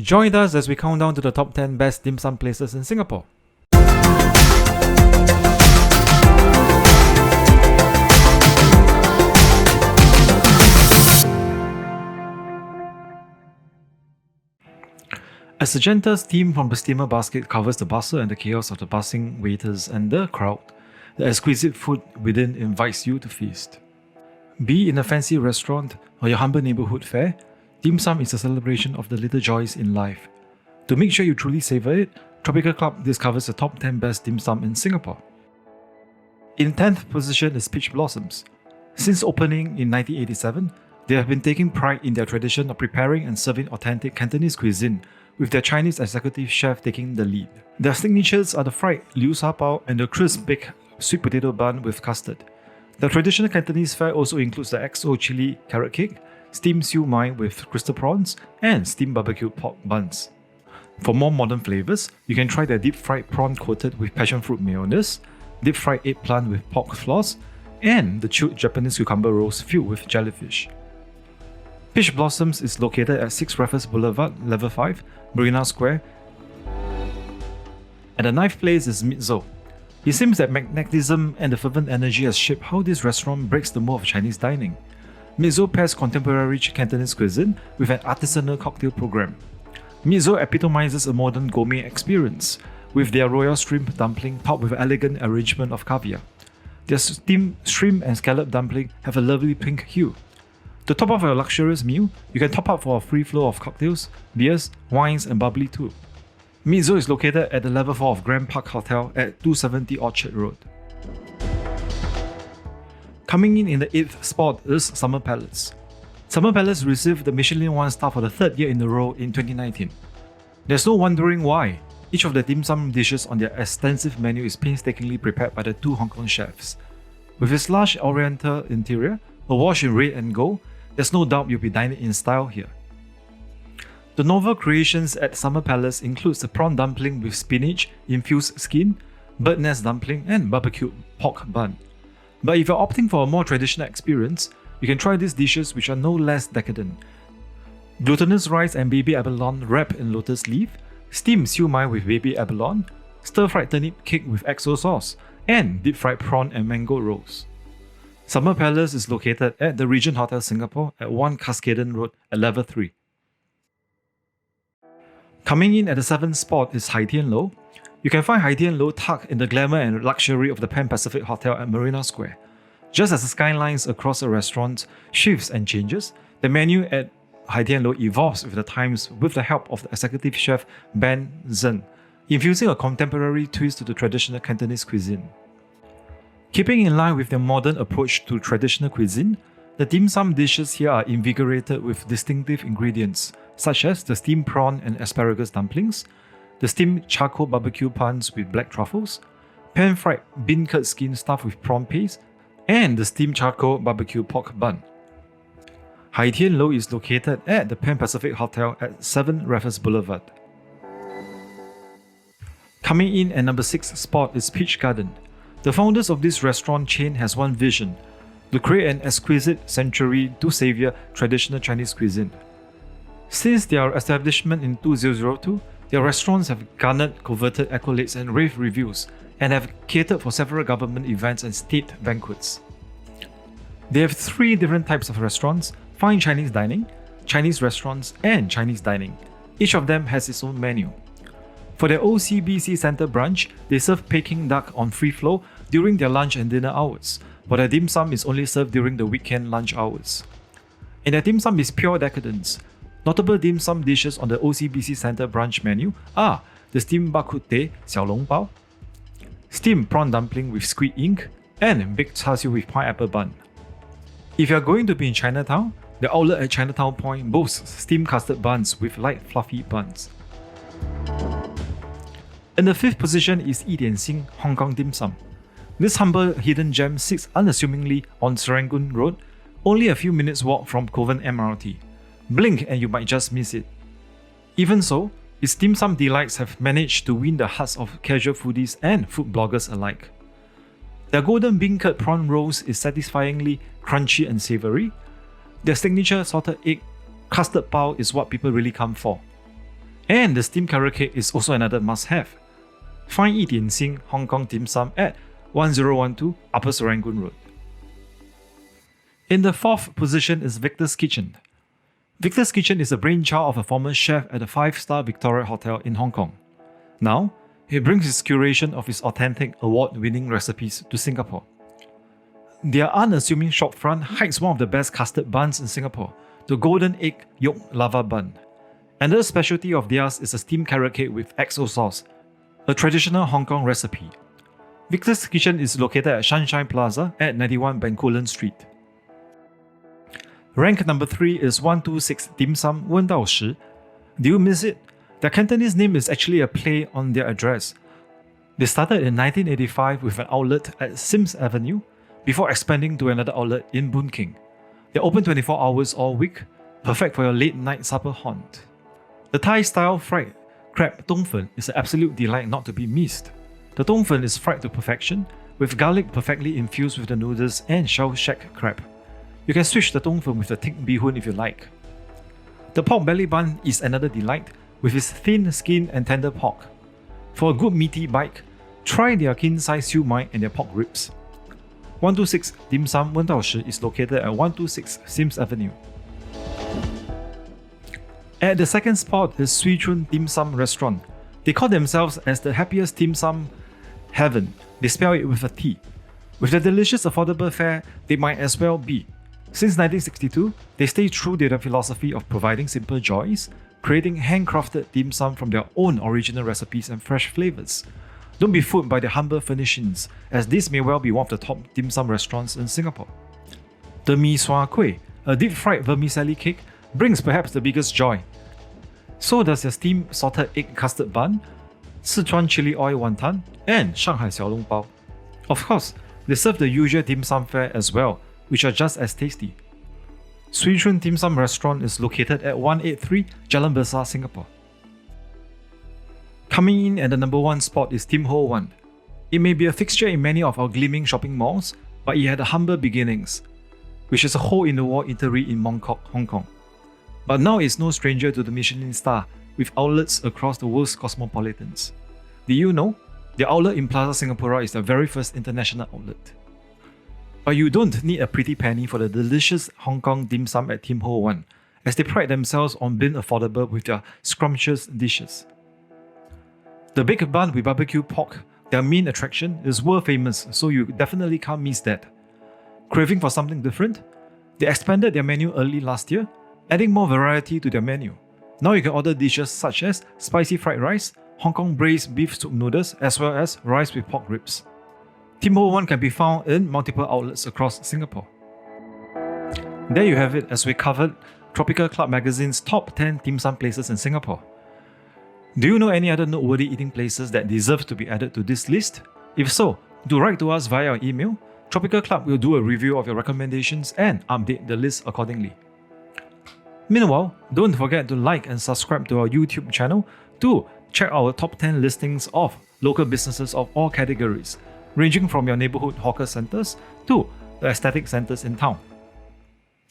Join us as we count down to the top 10 best dim sum places in Singapore. As the gentle steam from the steamer basket covers the bustle and the chaos of the buzzing waiters and the crowd, the exquisite food within invites you to feast. Be in a fancy restaurant or your humble neighborhood fare, dim sum is a celebration of the little joys in life. To make sure you truly savor it, Tropical Club discovers the top 10 best dim sum in Singapore. In 10th position is Peach Blossoms. Since opening in 1987, they have been taking pride in their tradition of preparing and serving authentic Cantonese cuisine, with their Chinese executive chef taking the lead. Their signatures are the fried liu sha bao and the crisp baked sweet potato bun with custard. The traditional Cantonese fare also includes the XO chili carrot cake, steamed siu mai with crystal prawns, and steamed barbecue pork buns. For more modern flavours, you can try their deep fried prawn coated with passion fruit mayonnaise, deep fried eggplant with pork floss, and the chilled Japanese cucumber rolls filled with jellyfish. Peach Blossoms is located at 6 Raffles Boulevard, Level 5, Marina Square. And the 9th place is Mizzo. It seems that magnetism and the fervent energy has shaped how this restaurant breaks the mold of Chinese dining. Mizzo pairs contemporary Cantonese cuisine with an artisanal cocktail program. Mizzo epitomizes a modern gourmet experience, with their royal shrimp dumpling topped with an elegant arrangement of caviar. Their steamed shrimp and scallop dumpling have a lovely pink hue. To top up your luxurious meal, you can top up for a free flow of cocktails, beers, wines, and bubbly too. Mizzo is located at the level 4 of Grand Park Hotel at 270 Orchard Road. Coming in the 8th spot is Summer Palace. Summer Palace received the Michelin 1-star for the 3rd year in a row in 2019. There's no wondering why. Each of the dim sum dishes on their extensive menu is painstakingly prepared by the 2 Hong Kong chefs. With its large oriental interior, awash in red and gold, there's no doubt you'll be dining in style here. The novel creations at Summer Palace includes the prawn dumpling with spinach, infused skin, bird nest dumpling, and barbecued pork bun. But if you're opting for a more traditional experience, you can try these dishes which are no less decadent. Glutinous rice and baby abalone wrapped in lotus leaf, steamed siu mai with baby abalone, stir-fried turnip cake with XO sauce, and deep-fried prawn and mango rolls. Summer Palace is located at the Regent Hotel Singapore at 1 Cascaden Road at level 3. Coming in at the 7th spot is Hai Tian Lo. You can find Hai Tian Lo tucked in the glamour and luxury of the Pan Pacific Hotel at Marina Square. Just as the skylines across the restaurant shifts and changes, the menu at Hai Tian Lo evolves with the times with the help of the executive chef Ben Zhen, infusing a contemporary twist to the traditional Cantonese cuisine. Keeping in line with their modern approach to traditional cuisine, the dim sum dishes here are invigorated with distinctive ingredients such as the steamed prawn and asparagus dumplings, the steamed charcoal barbecue puns with black truffles, pan-fried bean curd skin stuffed with prawn paste, and the steamed charcoal barbecue pork bun. Hai Tian Lo is located at the Pan Pacific Hotel at 7 Raffles Boulevard. Coming in at number 6 spot is Peach Garden. The founders of this restaurant chain has one vision: to create an exquisite sanctuary to savor traditional Chinese cuisine. Since their establishment in 2002, their restaurants have garnered coveted accolades and rave reviews, and have catered for several government events and state banquets. They have 3 different types of restaurants: fine Chinese dining, Chinese restaurants, and Chinese dining. Each of them has its own menu. For their OCBC Centre branch, they serve Peking duck on free flow during their lunch and dinner hours, while their dim sum is only served during the weekend lunch hours. And their dim sum is pure decadence. Notable dim sum dishes on the OCBC Centre branch menu are the steamed bak kut teh xiao long bao, steamed prawn dumpling with squid ink, and baked char siu with pineapple bun. If you are going to be in Chinatown, the outlet at Chinatown Point boasts steamed custard buns with light fluffy buns. In the 5th position is Yi Dian Xing Hong Kong Dim Sum. This humble hidden gem sits unassumingly on Serangoon Road, only a few minutes walk from Kovan MRT. Blink and you might just miss it. Even so, its dim sum delights have managed to win the hearts of casual foodies and food bloggers alike. Their golden bean curd prawn rolls is satisfyingly crunchy and savoury. Their signature salted egg custard bao is what people really come for. And the steamed carrot cake is also another must-have. Find Yi Dian Xing Hong Kong Dim Sum at 1012 Upper Serangoon Road. In the fourth position is Victor's Kitchen. Victor's Kitchen is a brainchild of a former chef at the 5-star Victoria Hotel in Hong Kong. Now, he brings his curation of his authentic, award-winning recipes to Singapore. Their unassuming shopfront hides one of the best custard buns in Singapore, the golden egg yolk lava bun. Another specialty of theirs is a steamed carrot cake with XO sauce, a traditional Hong Kong recipe. Victor's Kitchen is located at Sunshine Plaza at 91 Bencoolen Street. Rank number 3 is 126 Dim Sum Wen Dao Shi. Do you miss it? Their Cantonese name is actually a play on their address. They started in 1985 with an outlet at Sims Avenue before expanding to another outlet in Boon King. They're open 24 hours all week, perfect for your late night supper haunt. The Thai-style fried crab tong fen is an absolute delight not to be missed. The tong fen is fried to perfection, with garlic perfectly infused with the noodles and shell shack crab. You can switch the tong fen with the thick bee hoon if you like. The pork belly bun is another delight, with its thin skin and tender pork. For a good meaty bite, try their king-size siu mai and their pork ribs. 126 Dim Sum Wen Dao Shi is located at 126 Sims Avenue. At the second spot is Swee Chun Dim Sum Restaurant. They call themselves as the happiest dim sum heaven. They spell it with a T. With their delicious affordable fare, they might as well be. Since 1962, they stay true to their philosophy of providing simple joys, creating handcrafted dim sum from their own original recipes and fresh flavors. Don't be fooled by their humble furnishings, as this may well be one of the top dim sum restaurants in Singapore. The Mi Sua Kueh, a deep-fried vermicelli cake, brings perhaps the biggest joy. So does their steamed salted egg custard bun, Sichuan chili oil wonton, and Shanghai xiaolong bao. Of course, they serve the usual dim sum fare as well, which are just as tasty. Swee Chun Dim Sum Restaurant is located at 183 Jalan Besar, Singapore. Coming in at the number 1 spot is Tim Ho Wan. It may be a fixture in many of our gleaming shopping malls, but it had humble beginnings, which is a hole-in-the-wall eatery in Mong Kok, Hong Kong. But now it's no stranger to the Michelin star, with outlets across the world's cosmopolitans. Did you know? The outlet in Plaza Singapura is their very first international outlet. But you don't need a pretty penny for the delicious Hong Kong dim sum at Tim Ho Wan, as they pride themselves on being affordable with their scrumptious dishes. The baked bun with barbecue pork, their main attraction, is world famous, so you definitely can't miss that. Craving for something different? They expanded their menu early last year, adding more variety to their menu. Now you can order dishes such as spicy fried rice, Hong Kong braised beef soup noodles, as well as rice with pork ribs. Tim Ho Wan can be found in multiple outlets across Singapore. There you have it, as we covered Tropical Club Magazine's top 10 dim sum places in Singapore. Do you know any other noteworthy eating places that deserve to be added to this list? If so, do write to us via our email. Tropical Club will do a review of your recommendations and update the list accordingly. Meanwhile, don't forget to like and subscribe to our YouTube channel to check our top 10 listings of local businesses of all categories, ranging from your neighborhood hawker centers to the aesthetic centers in town.